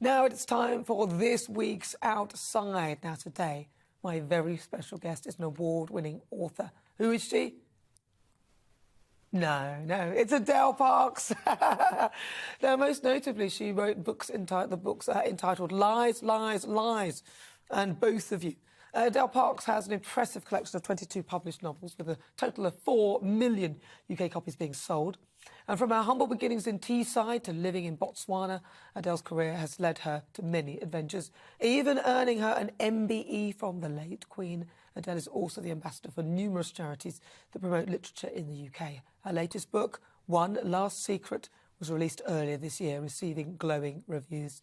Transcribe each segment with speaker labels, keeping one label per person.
Speaker 1: Now it's time for this week's Outside. Now today, my very special guest is an award-winning author. Who is she? No, it's Adele Parks. Now, most notably, she wrote books entitled Lies, Lies, Lies, and Both of You. Adele Parks has an impressive collection of 22 published novels with a total of 4 million UK copies being sold. And from her humble beginnings in Teesside to living in Botswana, Adele's career has led her to many adventures, even earning her an MBE from the late Queen. Adele is also the ambassador for numerous charities that promote literature in the UK. Her latest book, One Last Secret, was released earlier this year, receiving glowing reviews.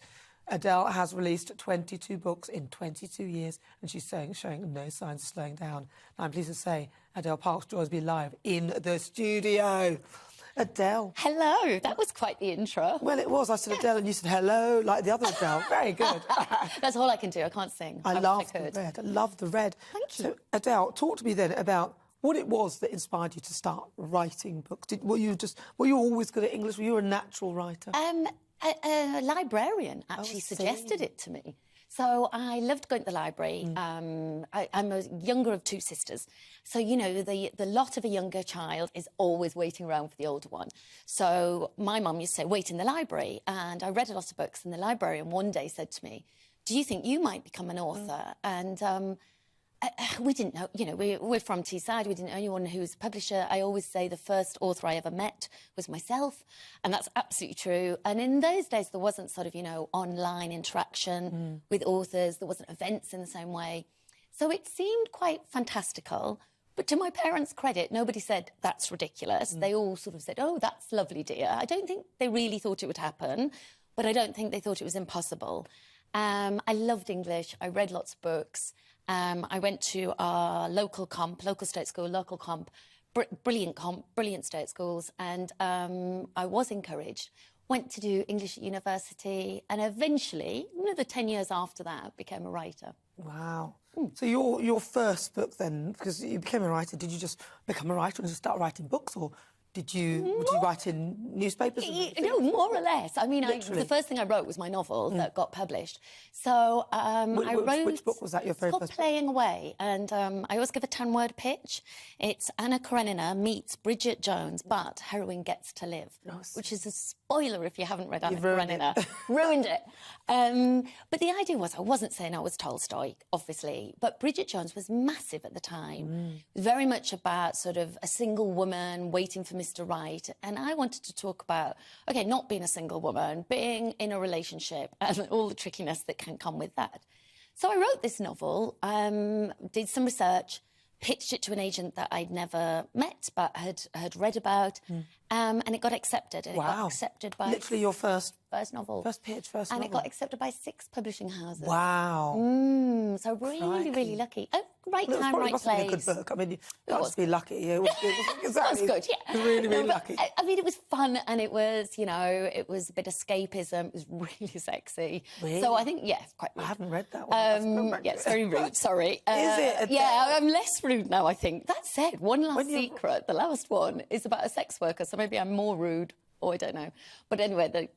Speaker 1: Adele has released 22 books in 22 years, and she's showing no signs of slowing down. I'm pleased to say Adele Parks joins me live in the studio. Adele.
Speaker 2: Hello. That was quite the intro.
Speaker 1: Well, it was. I said Adele and you said hello, like the other Adele. Very good.
Speaker 2: That's all I can do. I can't sing.
Speaker 1: I love the red. I love the red.
Speaker 2: Thank you.
Speaker 1: So, Adele, talk to me then about what it was that inspired you to start writing books. Were you always good at English? Were you a natural writer?
Speaker 2: A librarian actually suggested it to me. So I loved going to the library. I'm a younger of 2 sisters. So, you know, the lot of a younger child is always waiting around for the older one. So my mum used to say, wait in the library. And I read a lot of books, and the librarian one day said to me, do you think you might become an author? And we didn't know, you know, we're from Teesside, we didn't know anyone who was a publisher. I always say the first author I ever met was myself, and that's absolutely true. And in those days, there wasn't sort of, you know, online interaction with authors. There wasn't events in the same way. So it seemed quite fantastical. But to my parents' credit, nobody said, that's ridiculous. They all sort of said, oh, that's lovely, dear. I don't think they really thought it would happen, but I don't think they thought it was impossible. I loved English. I read lots of books. I went to our local state school, brilliant state schools, and I was encouraged. Went to do English at university, and eventually, another 10 years after that, became a writer.
Speaker 1: Wow. So your first book then, because you became a writer, did you just become a writer and just start writing books, or did you write in newspapers?
Speaker 2: No, more or less. I mean, the first thing I wrote was my novel that got published. So I wrote...
Speaker 1: Which book was that, your very first book?
Speaker 2: It's called Playing Away, and I always give a 10-word pitch. It's Anna Karenina meets Bridget Jones, but heroine gets to live, which is a spoiler if you haven't read Anna Karenina. Ruined it. But the idea was, I wasn't saying I was Tolstoy, obviously, but Bridget Jones was massive at the time. Very much about sort of a single woman waiting for Mr. Right. And I wanted to talk about, OK, not being a single woman, being in a relationship and all the trickiness that can come with that. So I wrote this novel, did some research, pitched it to an agent that I'd never met but had read about, and it got accepted. And it got accepted by...
Speaker 1: Literally your first
Speaker 2: novel.
Speaker 1: First pitch, first novel.
Speaker 2: And it got accepted by 6 publishing houses.
Speaker 1: Wow.
Speaker 2: So really lucky. Oh, right time, right place.
Speaker 1: It must have been a good book. I mean, you must be lucky. It was
Speaker 2: exactly. That was good, yeah.
Speaker 1: Really lucky.
Speaker 2: I mean, it was fun, and it was, you know, it was a bit escapism. It was really sexy.
Speaker 1: Really?
Speaker 2: So I think, quite rude.
Speaker 1: I haven't read that one.
Speaker 2: It's very rude, sorry.
Speaker 1: Is it?
Speaker 2: Yeah, I'm less rude now, I think. That said, One Last Secret, the last one, is about a sex worker, so maybe I'm more rude, or I don't know. But anyway,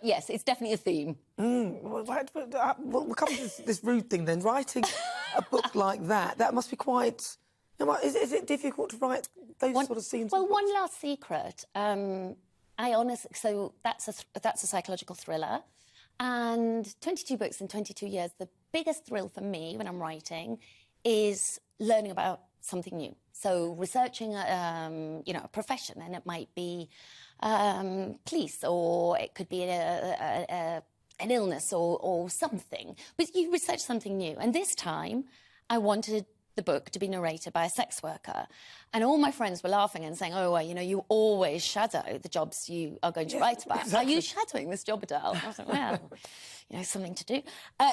Speaker 2: yes, it's definitely a theme.
Speaker 1: We'll come to this rude thing then. Writing a book like that must be quite... Is it difficult to write those sort of scenes?
Speaker 2: Well, One Last Secret, so that's a psychological thriller. And 22 books in 22 years, the biggest thrill for me when I'm writing is learning about something new. So researching, a profession, and it might be police, or it could be an illness or something. But you research something new. And this time, I wanted the book to be narrated by a sex worker. And all my friends were laughing and saying, oh, well, you know, you always shadow the jobs you are going to write about. Exactly. Are you shadowing this job, Adele? I was like, well, you know, something to do.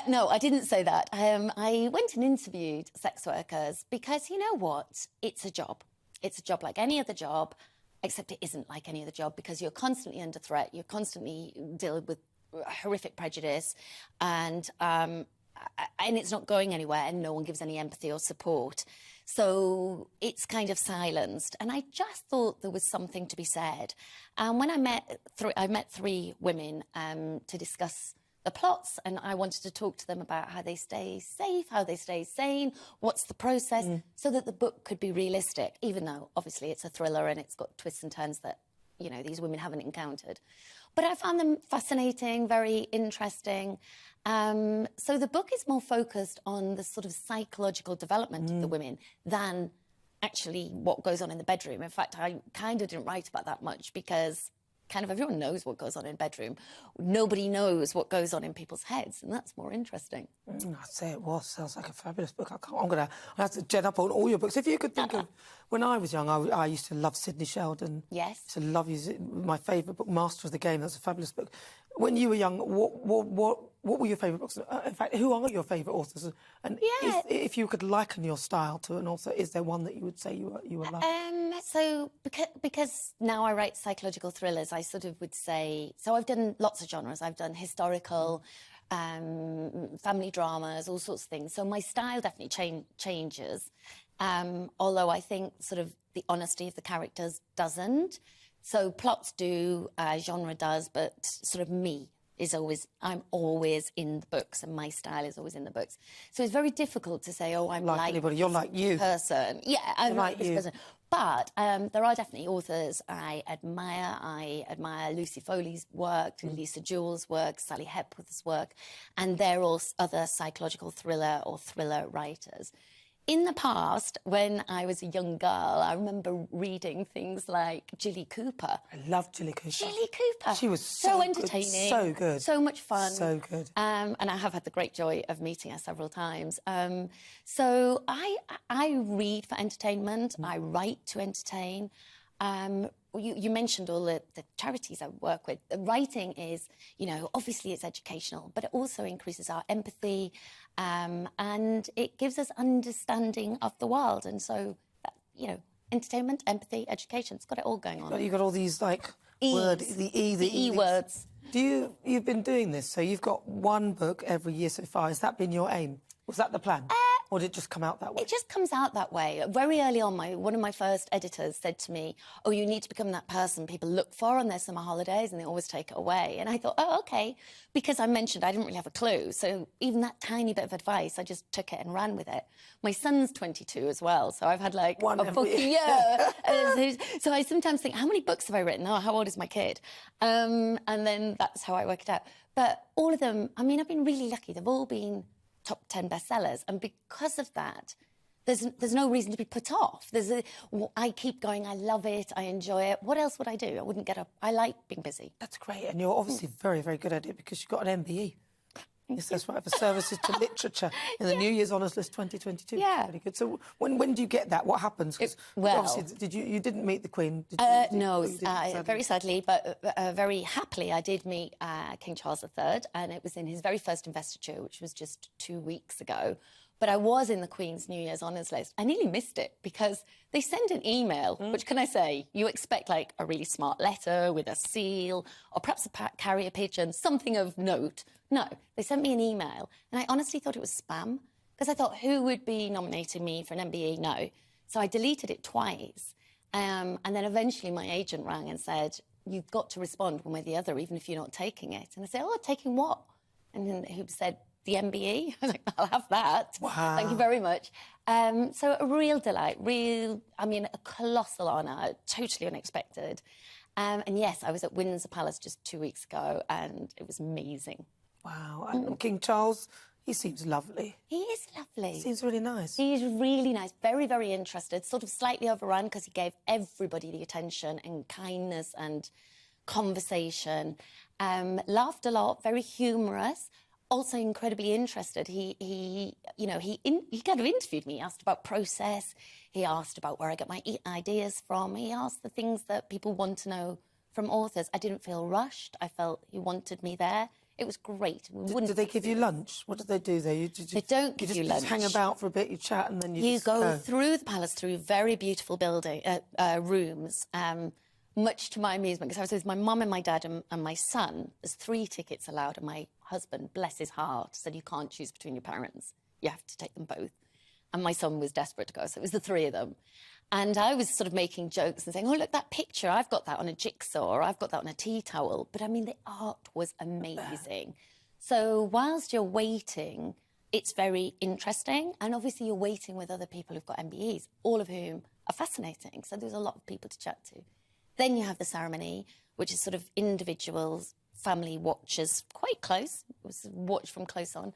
Speaker 2: No, I didn't say that. I went and interviewed sex workers because, you know what? It's a job. It's a job like any other job, except it isn't like any other job because you're constantly under threat. You're constantly dealing with horrific prejudice, and it's not going anywhere, and no one gives any empathy or support. So it's kind of silenced. And I just thought there was something to be said. And when I met 3 women to discuss the plots, and I wanted to talk to them about how they stay safe, how they stay sane, what's the process, so that the book could be realistic, even though obviously it's a thriller and it's got twists and turns that, you know, these women haven't encountered. But I found them fascinating, very interesting. So the book is more focused on the sort of psychological development of the women than actually what goes on in the bedroom. In fact, I kind of didn't write about that much because kind of everyone knows what goes on in bedroom. Nobody knows what goes on in people's heads, and that's more interesting.
Speaker 1: I'd say it was. Sounds like a fabulous book. I'm going to have to gen up on all your books. If you could think of, when I was young, I used to love Sidney Sheldon.
Speaker 2: Yes.
Speaker 1: I used to love my favourite book, Master of the Game. That's a fabulous book. When you were young, what were your favourite books? In fact, who are your favourite authors? And if you could liken your style to an author, is there one that you would say you were like?
Speaker 2: So because now I write psychological thrillers, I sort of would say, so I've done lots of genres. I've done historical, family dramas, all sorts of things. So my style definitely changes, although I think sort of the honesty of the characters doesn't. So plots do, genre does, but sort of me is always, I'm always in the books, and my style is always in the books. So it's very difficult to say, oh, I'm like
Speaker 1: anybody. You're like you.
Speaker 2: Person. Yeah, I'm like this
Speaker 1: you.
Speaker 2: person. But there are definitely authors I admire. I admire Lucy Foley's work, Lisa Jewell's work, Sally Hepworth's work, and they're all other psychological thriller or thriller writers. In the past, when I was a young girl, I remember reading things like Jilly Cooper.
Speaker 1: I loved Jilly Cooper.
Speaker 2: Jilly Cooper.
Speaker 1: She was
Speaker 2: so entertaining.
Speaker 1: So good.
Speaker 2: So much fun.
Speaker 1: So good.
Speaker 2: And I have had the great joy of meeting her several times. So I read for entertainment. I write to entertain. You mentioned all the charities I work with. The writing is, you know, obviously it's educational, but it also increases our empathy, and it gives us understanding of the world. And so, you know, entertainment, empathy, education, it's got it all going on.
Speaker 1: You've got all these, like,
Speaker 2: E's,
Speaker 1: the E
Speaker 2: words.
Speaker 1: You've been doing this, so you've got one book every year so far. Has that been your aim? Was that the plan? Or did it just come out that way?
Speaker 2: It just comes out that way. Very early on, one of my first editors said to me, oh, you need to become that person people look for on their summer holidays, and they always take it away. And I thought, oh, OK. Because I mentioned I didn't really have a clue. So even that tiny bit of advice, I just took it and ran with it. My son's 22 as well, so I've had like a book a year. So I sometimes think, how many books have I written? Oh, how old is my kid? And then that's how I work it out. But all of them, I mean, I've been really lucky. They've all been top 10 bestsellers, and because of that, there's no reason to be put off. I keep going. I love it. I enjoy it. What else would I do? I wouldn't get up. I like being busy.
Speaker 1: That's great, and you're obviously very, very good at it because you've got an MBE. Yes, that's right, for services to literature in the New Year's Honours List 2022.
Speaker 2: Yeah.
Speaker 1: Very good. So when do you get that? What happens? Obviously, you didn't meet the Queen, did you?
Speaker 2: No, very sadly, but very happily, I did meet King Charles III, and it was in his very first investiture, which was just 2 weeks ago. But I was in the Queen's New Year's Honours List. I nearly missed it because they send an email, which, can I say, you expect like a really smart letter with a seal or perhaps a carrier pigeon, something of note. No, they sent me an email, and I honestly thought it was spam because I thought, who would be nominating me for an MBE? No. So I deleted it twice. And then eventually my agent rang and said, you've got to respond one way or the other, even if you're not taking it. And I said, oh, taking what? And then he said, the MBE. I was like, I'll have that.
Speaker 1: Wow.
Speaker 2: Thank you very much. So a real delight, a colossal honour, totally unexpected. And yes, I was at Windsor Palace just 2 weeks ago, and it was amazing.
Speaker 1: Wow. And King Charles, he seems lovely.
Speaker 2: He is lovely.
Speaker 1: He seems really nice.
Speaker 2: He's really nice, very, very interested, sort of slightly overrun because he gave everybody the attention and kindness and conversation. Laughed a lot, very humorous. Also incredibly interested. He kind of interviewed me. He asked about process. He asked about where I get my ideas from. He asked the things that people want to know from authors. I didn't feel rushed. I felt he wanted me there. It was great.
Speaker 1: Did they give you lunch? What did they do there?
Speaker 2: They don't give you lunch.
Speaker 1: Just hang about for a bit, you chat, and then you
Speaker 2: go through the palace, through very beautiful rooms. Much to my amusement, because I was with my mum and my dad and my son. There's 3 tickets allowed, and my husband, bless his heart, said you can't choose between your parents. You have to take them both. And my son was desperate to go, so it was the 3 of them. And I was sort of making jokes and saying, oh, look, that picture, I've got that on a jigsaw, or I've got that on a tea towel. But, I mean, the art was amazing. So whilst you're waiting, it's very interesting. And obviously you're waiting with other people who've got MBEs, all of whom are fascinating. So there's a lot of people to chat to. Then you have the ceremony, which is sort of individuals, family watchers, quite close. It was watched from close on.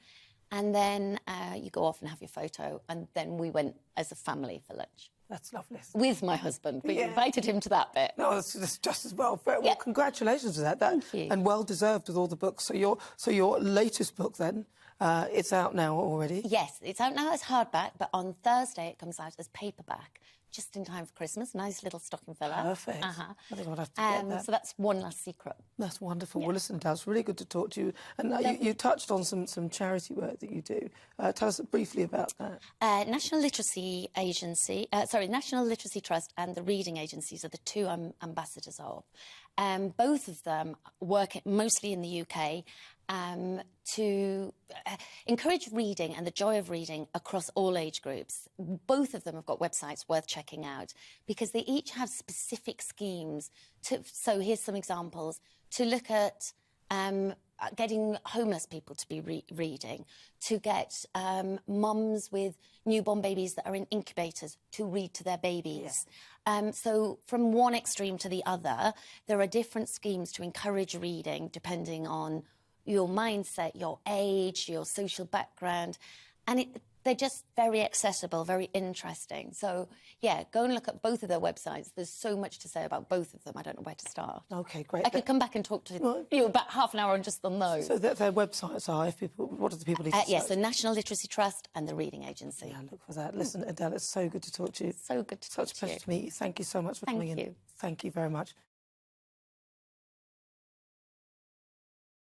Speaker 2: And then you go off and have your photo. And then we went as a family for lunch.
Speaker 1: That's lovely.
Speaker 2: With my husband. We invited him to that bit.
Speaker 1: No, it's just as well. Well, congratulations to that.
Speaker 2: Thank you.
Speaker 1: And well deserved with all the books. So your latest book then, it's out now already?
Speaker 2: Yes, it's out now as hardback, but on Thursday it comes out as paperback, just in time for Christmas. Nice little stocking filler.
Speaker 1: Perfect. I think I'll have to get that.
Speaker 2: So that's one last secret.
Speaker 1: That's wonderful. Well, listen, Dal, it's really good to talk to you. And you touched on some charity work that you do. Tell us briefly about that.
Speaker 2: National Literacy Trust and the Reading Agencies are the two I'm ambassadors of. Both of them work mostly in the UK to encourage reading and the joy of reading across all age groups. Both of them have got websites worth checking out because they each have specific schemes. So here's some examples. To look at getting homeless people to be reading, to get mums with newborn babies that are in incubators to read to their babies. So from one extreme to the other, there are different schemes to encourage reading depending on your mindset, your age, your social background. And they're just very accessible, very interesting. So, yeah, go and look at both of their websites. There's so much to say about both of them. I don't know where to start.
Speaker 1: OK, great.
Speaker 2: I could come back and talk to you about half an hour on just on those.
Speaker 1: So their websites are, what do the people need to
Speaker 2: Yes, the National Literacy Trust and the Reading Agency.
Speaker 1: Yeah, look for that. Listen, Adele, it's so good to talk to you.
Speaker 2: So good to talk to you.
Speaker 1: Such a pleasure to meet you. Thank you so much for coming in.
Speaker 2: Thank you.
Speaker 1: Thank you very much.